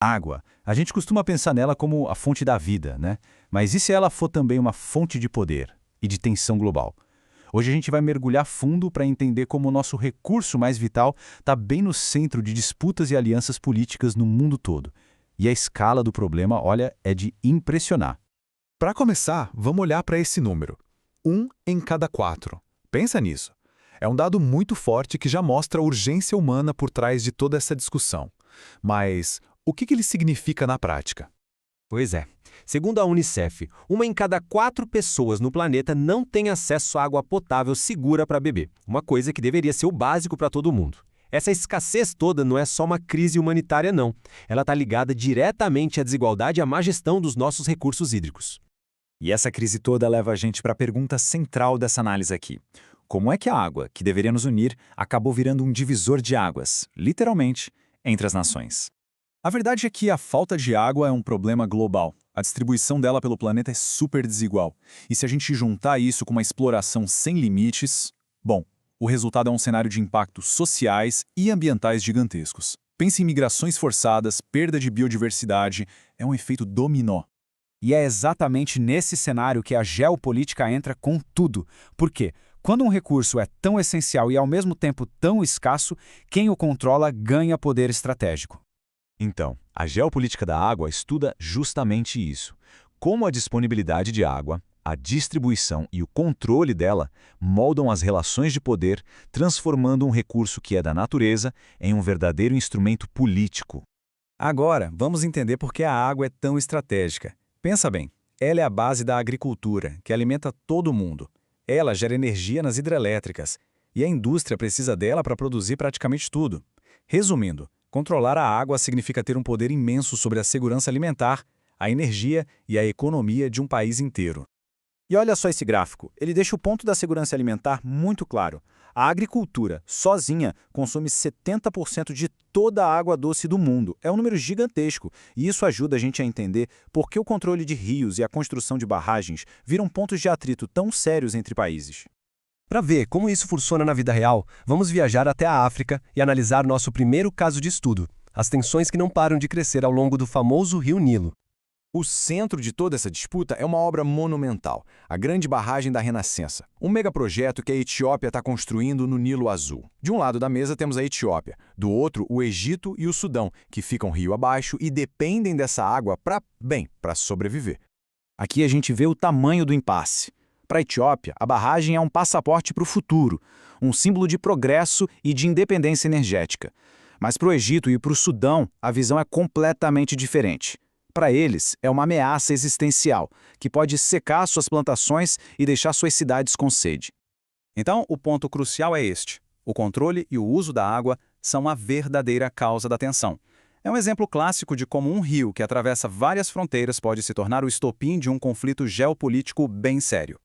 Água. A gente costuma pensar nela como a fonte da vida, né? Mas e se ela for também uma fonte de poder e de tensão global? Hoje a gente vai mergulhar fundo para entender como o nosso recurso mais vital está bem no centro de disputas e alianças políticas no mundo todo. E a escala do problema, olha, é de impressionar. Para começar, vamos olhar para esse número. 1 em cada 4. Pensa nisso. É um dado muito forte que já mostra a urgência humana por trás de toda essa discussão. Mas o que ele significa na prática? Pois é. Segundo a Unicef, 1 em cada 4 pessoas no planeta não tem acesso à água potável segura para beber, uma coisa que deveria ser o básico para todo mundo. Essa escassez toda não é só uma crise humanitária, não. Ela está ligada diretamente à desigualdade e à má gestão dos nossos recursos hídricos. E essa crise toda leva a gente para a pergunta central dessa análise aqui. Como é que a água, que deveria nos unir, acabou virando um divisor de águas, literalmente, entre as nações? A verdade é que a falta de água é um problema global. A distribuição dela pelo planeta é super desigual. E se a gente juntar isso com uma exploração sem limites, bom, o resultado é um cenário de impactos sociais e ambientais gigantescos. Pense em migrações forçadas, perda de biodiversidade, é um efeito dominó. E é exatamente nesse cenário que a geopolítica entra com tudo. Por quê? Quando um recurso é tão essencial e ao mesmo tempo tão escasso, quem o controla ganha poder estratégico. Então, a geopolítica da água estuda justamente isso. Como a disponibilidade de água, a distribuição e o controle dela moldam as relações de poder, transformando um recurso que é da natureza em um verdadeiro instrumento político. Agora, vamos entender por que a água é tão estratégica. Pensa bem, ela é a base da agricultura, que alimenta todo mundo. Ela gera energia nas hidrelétricas, e a indústria precisa dela para produzir praticamente tudo. Resumindo, controlar a água significa ter um poder imenso sobre a segurança alimentar, a energia e a economia de um país inteiro. E olha só esse gráfico, ele deixa o ponto da segurança alimentar muito claro. A agricultura, sozinha, consome 70% de toda a água doce do mundo. É um número gigantesco, e isso ajuda a gente a entender por que o controle de rios e a construção de barragens viram pontos de atrito tão sérios entre países. Para ver como isso funciona na vida real, vamos viajar até a África e analisar nosso primeiro caso de estudo, as tensões que não param de crescer ao longo do famoso Rio Nilo. O centro de toda essa disputa é uma obra monumental, a Grande Barragem da Renascença, um megaprojeto que a Etiópia está construindo no Nilo Azul. De um lado da mesa temos a Etiópia, do outro o Egito e o Sudão, que ficam rio abaixo e dependem dessa água para sobreviver. Aqui a gente vê o tamanho do impasse. Para a Etiópia, a barragem é um passaporte para o futuro, um símbolo de progresso e de independência energética. Mas para o Egito e para o Sudão, a visão é completamente diferente. Para eles, é uma ameaça existencial, que pode secar suas plantações e deixar suas cidades com sede. Então, o ponto crucial é este. O controle e o uso da água são a verdadeira causa da tensão. É um exemplo clássico de como um rio que atravessa várias fronteiras pode se tornar o estopim de um conflito geopolítico bem sério.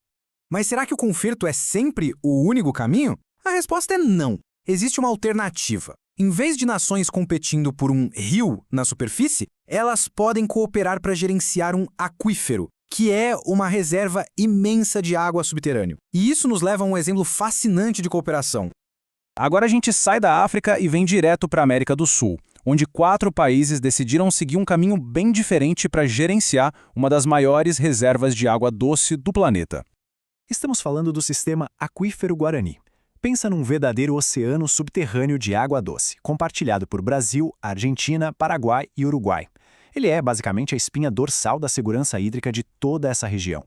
Mas será que o conflito é sempre o único caminho? A resposta é não. Existe uma alternativa. Em vez de nações competindo por um rio na superfície, elas podem cooperar para gerenciar um aquífero, que é uma reserva imensa de água subterrânea. E isso nos leva a um exemplo fascinante de cooperação. Agora a gente sai da África e vem direto para a América do Sul, onde 4 países decidiram seguir um caminho bem diferente para gerenciar uma das maiores reservas de água doce do planeta. Estamos falando do sistema Aquífero Guarani. Pensa num verdadeiro oceano subterrâneo de água doce, compartilhado por Brasil, Argentina, Paraguai e Uruguai. Ele é basicamente a espinha dorsal da segurança hídrica de toda essa região.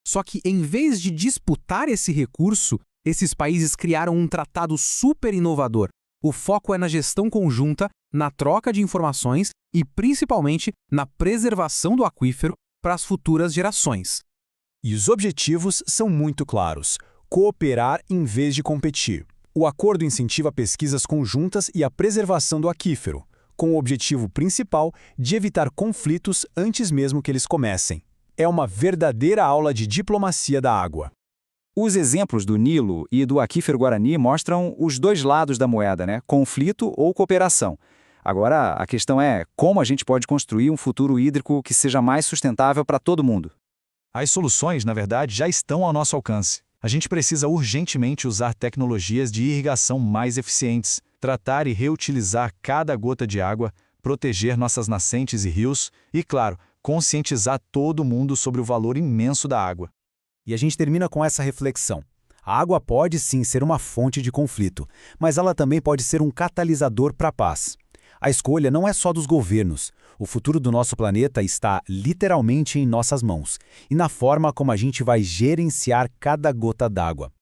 Só que, em vez de disputar esse recurso, esses países criaram um tratado super inovador. O foco é na gestão conjunta, na troca de informações e, principalmente, na preservação do aquífero para as futuras gerações. E os objetivos são muito claros: cooperar em vez de competir. O acordo incentiva pesquisas conjuntas e a preservação do aquífero, com o objetivo principal de evitar conflitos antes mesmo que eles comecem. É uma verdadeira aula de diplomacia da água. Os exemplos do Nilo e do Aquífero Guarani mostram os dois lados da moeda, né? Conflito ou cooperação. Agora, a questão é como a gente pode construir um futuro hídrico que seja mais sustentável para todo mundo. As soluções, na verdade, já estão ao nosso alcance. A gente precisa urgentemente usar tecnologias de irrigação mais eficientes, tratar e reutilizar cada gota de água, proteger nossas nascentes e rios e, claro, conscientizar todo mundo sobre o valor imenso da água. E a gente termina com essa reflexão. A água pode sim ser uma fonte de conflito, mas ela também pode ser um catalisador para a paz. A escolha não é só dos governos. O futuro do nosso planeta está literalmente em nossas mãos e na forma como a gente vai gerenciar cada gota d'água.